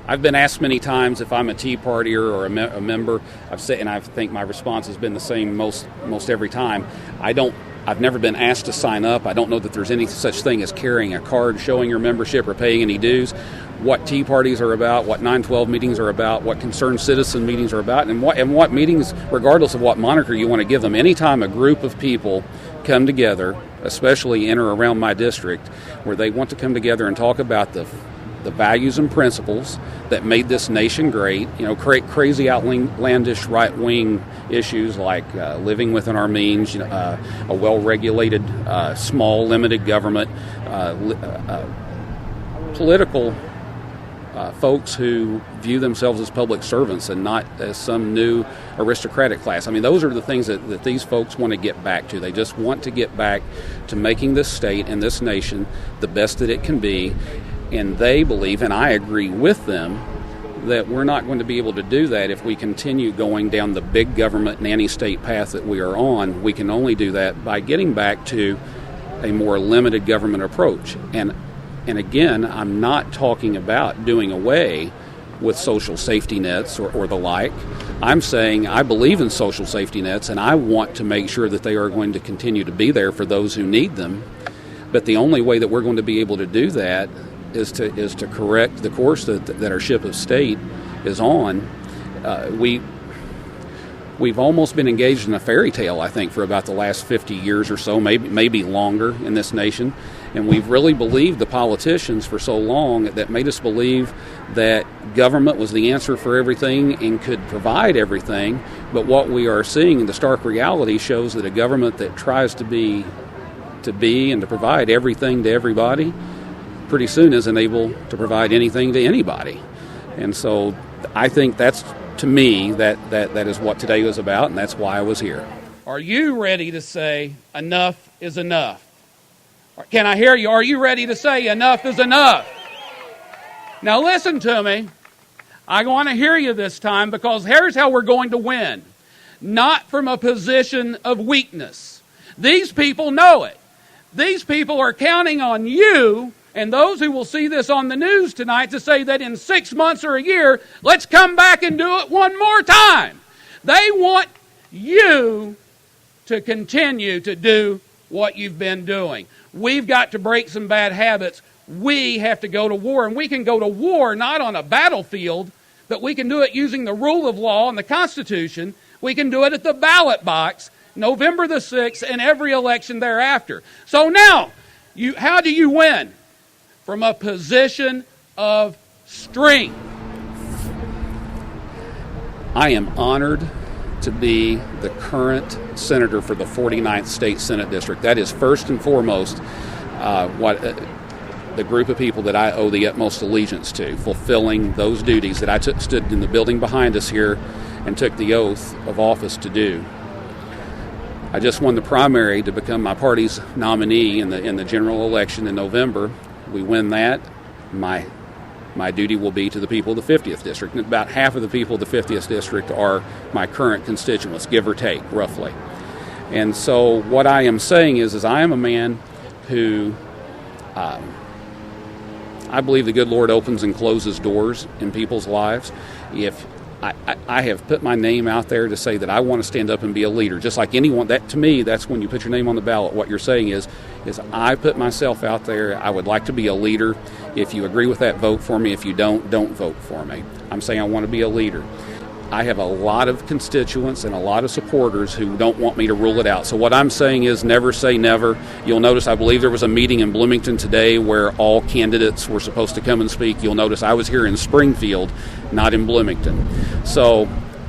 I've been asked many times if I'm a Tea Partier or a member. I've said, and I think my response has been the same most every time. I've never been asked to sign up. I don't know that there's any such thing as carrying a card showing your membership or paying any dues. What Tea Parties are about, what 9/12 meetings are about, what concerned citizen meetings are about, and what meetings, regardless of what moniker you want to give them. Anytime a group of people come together, especially in or around my district, where they want to come together and talk about the values and principles that made this nation great, crazy outlandish right-wing issues like living within our means, a well-regulated, small, limited government, political folks who view themselves as public servants and not as some new aristocratic class. I mean, those are the things that these folks want to get back to. They just want to get back to making this state and this nation the best that it can be. And they believe, and I agree with them, that we're not going to be able to do that if we continue going down the big government nanny-state path that we are on. We can only do that by getting back to a more limited government approach. And again, I'm not talking about doing away with social safety nets or the like. I'm saying I believe in social safety nets, and I want to make sure that they are going to continue to be there for those who need them. But the only way that we're going to be able to do that is to correct the course that our ship of state is on. We've almost been engaged in a fairy tale, I think, for about the last 50 years or so, maybe longer in this nation. And we've really believed the politicians for so long that made us believe that government was the answer for everything and could provide everything. But what we are seeing in the stark reality shows that a government that tries to be and to provide everything to everybody pretty soon isn't able to provide anything to anybody. And so I think that's, to me, that is what today was about, and that's why I was here. Are you ready to say enough is enough? Can I hear you? Are you ready to say enough is enough? Now listen to me. I want to hear you this time, because here's how we're going to win. Not from a position of weakness. These people know it. These people are counting on you and those who will see this on the news tonight to say that in 6 months or a year, let's come back and do it one more time. They want you to continue to do what you've been doing. We've got to break some bad habits. We have to go to war, and we can go to war not on a battlefield, but we can do it using the rule of law and the Constitution. We can do it at the ballot box, November the 6th, and every election thereafter. So now, how do you win? From a position of strength. I am honored to be the current senator for the 49th State Senate District. That is first and foremost the group of people that I owe the utmost allegiance to, fulfilling those duties that I stood in the building behind us here and took the oath of office to do. I just won the primary to become my party's nominee in the general election in November. We win that, my duty will be to the people of the 50th District. And about half of the people of the 50th District are my current constituents, give or take, roughly. And so what I am saying is I am a man who I believe the good Lord opens and closes doors in people's lives. If I have put my name out there to say that I want to stand up and be a leader, just like anyone. That, to me, that's when you put your name on the ballot. What you're saying is I put myself out there. I would like to be a leader. If you agree with that, vote for me. If you don't vote for me. I'm saying I want to be a leader. I have a lot of constituents and a lot of supporters who don't want me to rule it out. So what I'm saying is never say never. You'll notice I believe there was a meeting in Bloomington today where all candidates were supposed to come and speak. You'll notice I was here in Springfield, not in Bloomington. So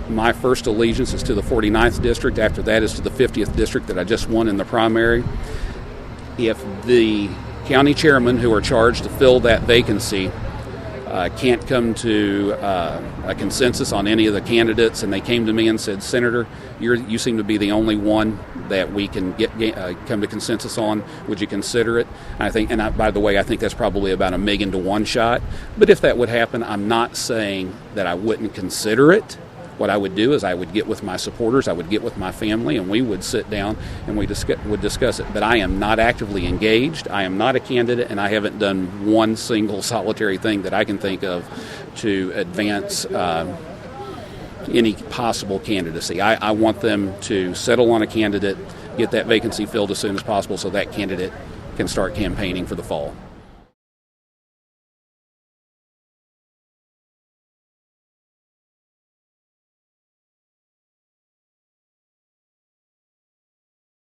my first allegiance is to the 49th District. After that is to the 50th District that I just won in the primary. If the county chairmen who are charged to fill that vacancy can't come to a consensus on any of the candidates, and they came to me and said, Senator, you seem to be the only one that we can come to consensus on. Would you consider it? By the way, I think that's probably about 1,000,000 to 1 shot. But if that would happen, I'm not saying that I wouldn't consider it. what I would do is I would get with my supporters, I would get with my family, and we would sit down and we would discuss it. But I am not actively engaged. I am not a candidate, and I haven't done one single solitary thing that I can think of to advance any possible candidacy. I want them to settle on a candidate, get that vacancy filled as soon as possible so that candidate can start campaigning for the fall.